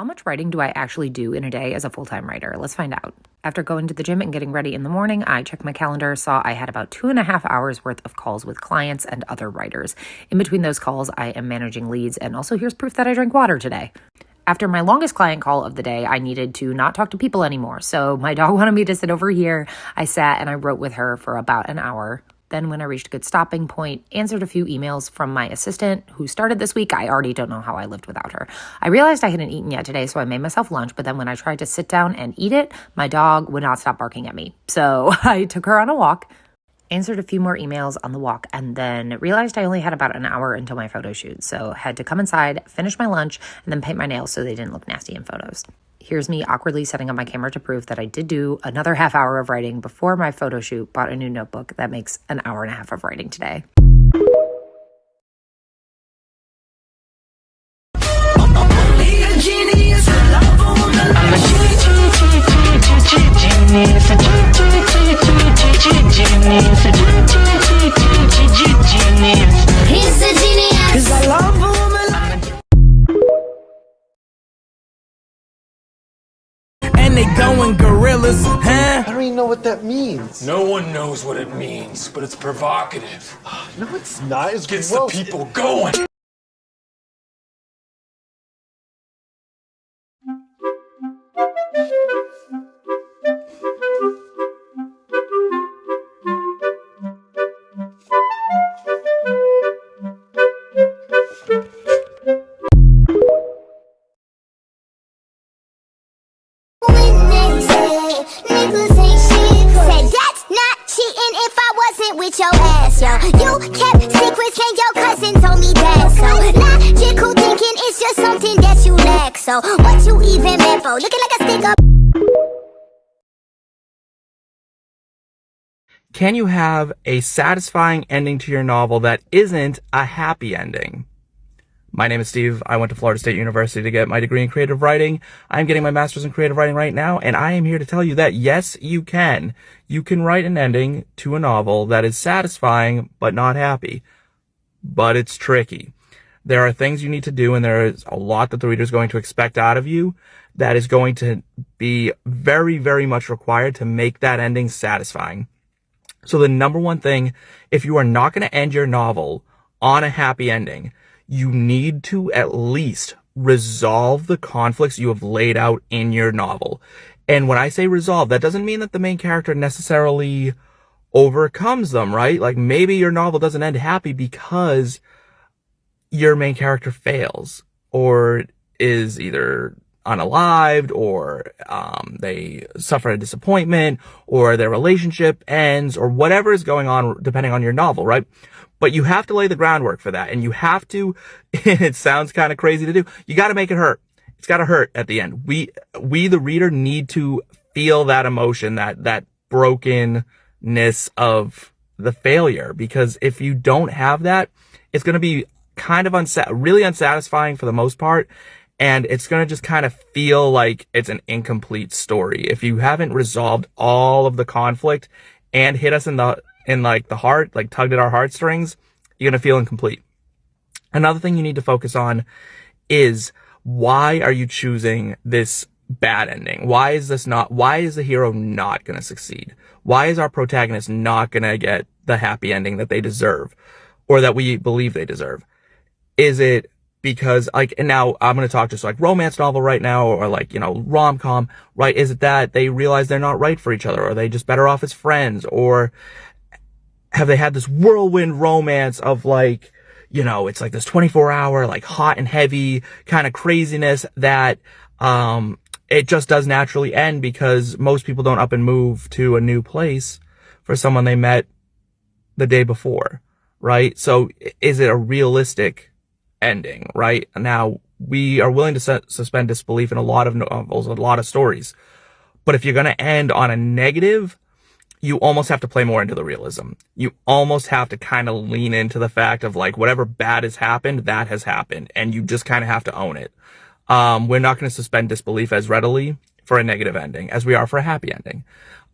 How much writing do I actually do in a day as a full-time writer? Let's find out. After going to the gym and getting ready in the morning, I checked my calendar, saw I had about 2.5 hours worth of calls with clients and other writers. In between those calls, I am managing leads, and also here's proof that I drank water today. After my longest client call of the day, I needed to not talk to people anymore. So my dog wanted me to sit over here. I sat and I wrote with her for about an hour. Then when I reached a good stopping point, answered a few emails from my assistant who started this week. I already don't know how I lived without her. I realized I hadn't eaten yet today, so I made myself lunch. But then when I tried to sit down and eat it, my dog would not stop barking at me. So I took her on a walk, answered a few more emails on the walk, and then realized I only had about an hour until my photo shoot. So had to come inside, finish my lunch, and then paint my nails so they didn't look nasty in photos. Here's me awkwardly setting up my camera to prove that I did do another half hour of writing before my photo shoot, bought a new notebook. That makes an hour and a half of writing today. And they going gorillas, huh? I don't even know what that means. No one knows what it means, but it's provocative. No, it's not. It's Gets gross. the people going. With your ass, yo. You kept secrets and your cousin told me that. So logical thinking is just something that you lack. So what you even meant for? Looking like a stick up. Can you have a satisfying ending to your novel that isn't a happy ending? My name is Steve. I went to Florida State University to get my degree in creative writing. I'm getting my master's in creative writing right now, and I am here to tell you that yes, you can. You can write an ending to a novel that is satisfying but not happy. But it's tricky. There are things you need to do, and there is a lot that the reader is going to expect out of you that is going to be very, very much required to make that ending satisfying. So the number one thing, if you are not going to end your novel on a happy ending, you need to at least resolve the conflicts you have laid out in your novel. And when I say resolve, that doesn't mean that the main character necessarily overcomes them, right? Like maybe your novel doesn't end happy because your main character fails or is either unalived or they suffer a disappointment or their relationship ends or whatever is going on depending on your novel, right? But you have to lay the groundwork for that, and you have to, it sounds kind of crazy to do, you got to make it hurt. It's got to hurt at the end. We the reader need to feel that emotion, that brokenness of the failure, because if you don't have that, it's going to be kind of really unsatisfying for the most part, and it's going to just kind of feel like it's an incomplete story. If you haven't resolved all of the conflict and hit us in the heart, like tugged at our heartstrings, you're going to feel incomplete. Another thing you need to focus on is, why are you choosing this bad ending? Why is the hero not going to succeed? Why is our protagonist not going to get the happy ending that they deserve or that we believe they deserve? Is it because, like, and now I'm going to talk just like romance novel right now, or like, rom-com, right? Is it that they realize they're not right for each other? Or are they just better off as friends? Or have they had this whirlwind romance of like, it's like this 24-hour, like hot and heavy kind of craziness that, it just does naturally end because most people don't up and move to a new place for someone they met the day before, right? So is it a realistic ending, right? Now, we are willing to suspend disbelief in a lot of novels, a lot of stories. But if you're going to end on a negative, you almost have to play more into the realism. You almost have to kind of lean into the fact of like, whatever bad has happened, that has happened. And you just kind of have to own it. We're not going to suspend disbelief as readily for a negative ending as we are for a happy ending.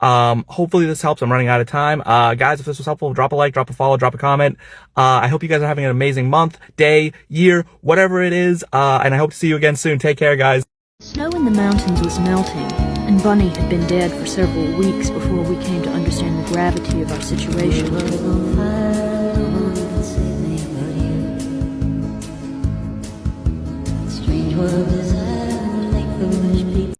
Hopefully this helps. I'm running out of time. Guys, if this was helpful, drop a like, drop a follow, drop a comment. I hope you guys are having an amazing month, day, year, whatever it is. And I hope to see you again soon. Take care, guys. Snow in the mountains was melting, and Bunny had been dead for several weeks before we came to understand the gravity of our situation. Strange world is like foolish people.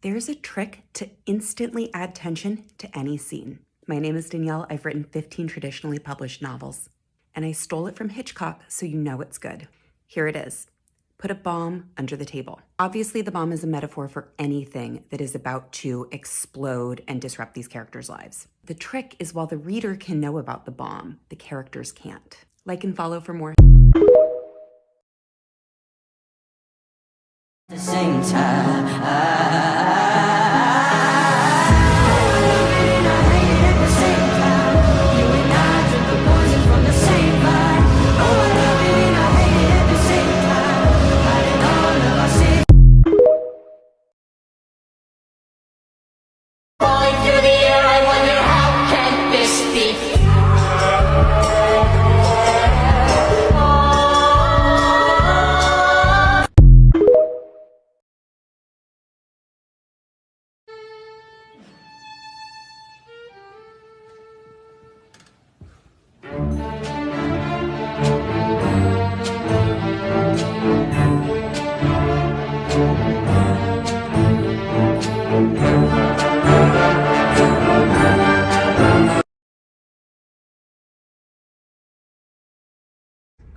There's a trick to instantly add tension to any scene. My name is Danielle. I've written 15 traditionally published novels, and I stole it from Hitchcock, so you know it's good. Here it is. Put a bomb under the table. Obviously, the bomb is a metaphor for anything that is about to explode and disrupt these characters' lives. The trick is while the reader can know about the bomb, the characters can't. Like and follow for more. At the same time,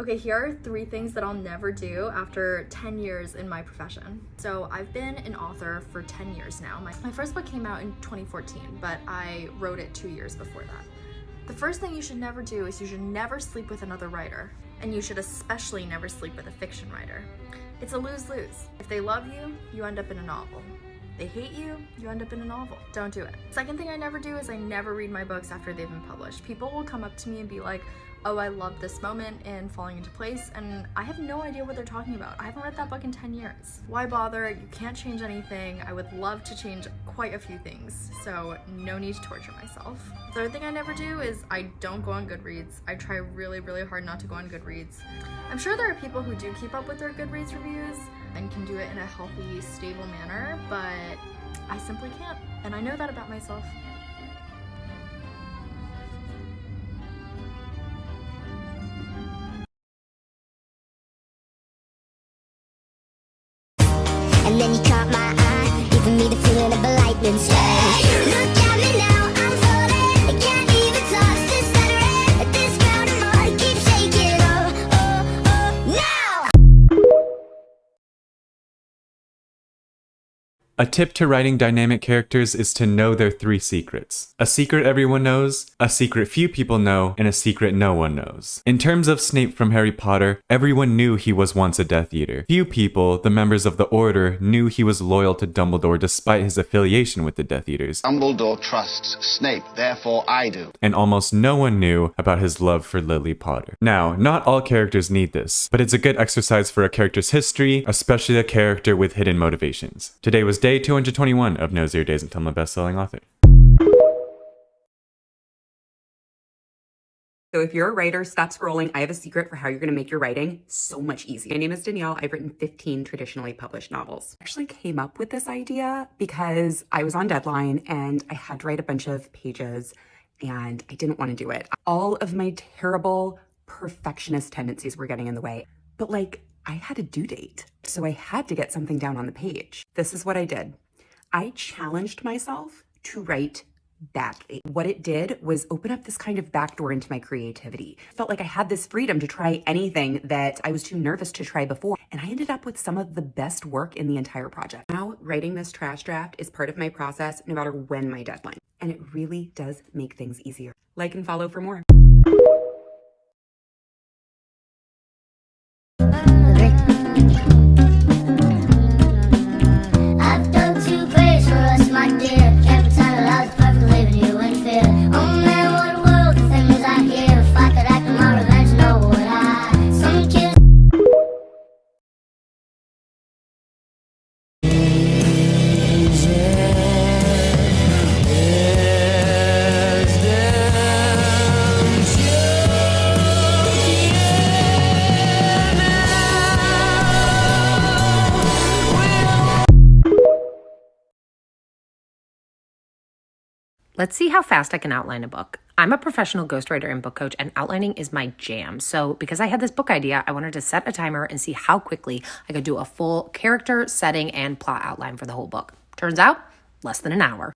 Okay, here are 3 things that I'll never do after 10 years in my profession. So I've been an author for 10 years now. My first book came out in 2014, but I wrote it 2 years before that. The first thing you should never do is you should never sleep with another writer, and you should especially never sleep with a fiction writer. It's a lose-lose. If they love you, you end up in a novel. They hate you, you end up in a novel. Don't do it. Second thing I never do is I never read my books after they've been published. People will come up to me and be like, oh, I love this moment in Falling Into Place, and I have no idea what they're talking about. I haven't read that book in 10 years. Why bother? You can't change anything. I would love to change quite a few things, so no need to torture myself. Third thing I never do is I don't go on Goodreads. I try really, really hard not to go on Goodreads. I'm sure there are people who do keep up with their Goodreads reviews and can do it in a healthy, stable manner, but I simply can't, and I know that about myself. And then you caught my eye, giving me the feeling of a lightning strike. Look at me now, I'm floating. I can't even toss this stuttering. This crowd of mine keeps shaking. Oh, oh, oh, now! A tip to writing dynamic characters is to know their 3 secrets. A secret everyone knows, a secret few people know, and a secret no one knows. In terms of Snape from Harry Potter, everyone knew he was once a Death Eater. Few people, the members of the Order, knew he was loyal to Dumbledore despite his affiliation with the Death Eaters. Dumbledore trusts Snape, therefore I do. And almost no one knew about his love for Lily Potter. Now, not all characters need this, but it's a good exercise for a character's history, especially a character with hidden motivations. Today was day 221 of No 0 Days Until I'm a best-selling author. So if you're a writer, stop scrolling. I have a secret for how you're going to make your writing so much easier. My name is Danielle. I've written 15 traditionally published novels. I actually came up with this idea because I was on deadline and I had to write a bunch of pages and I didn't want to do it. All of my terrible perfectionist tendencies were getting in the way. But like, I had a due date, so I had to get something down on the page. This is what I did. I challenged myself to write badly. What it did was open up this kind of backdoor into my creativity. I felt like I had this freedom to try anything that I was too nervous to try before, and I ended up with some of the best work in the entire project. Now, writing this trash draft is part of my process no matter when my deadline, and it really does make things easier. Like and follow for more. Let's see how fast I can outline a book. I'm a professional ghostwriter and book coach, and outlining is my jam. So because I had this book idea, I wanted to set a timer and see how quickly I could do a full character, setting, and plot outline for the whole book. Turns out, less than an hour.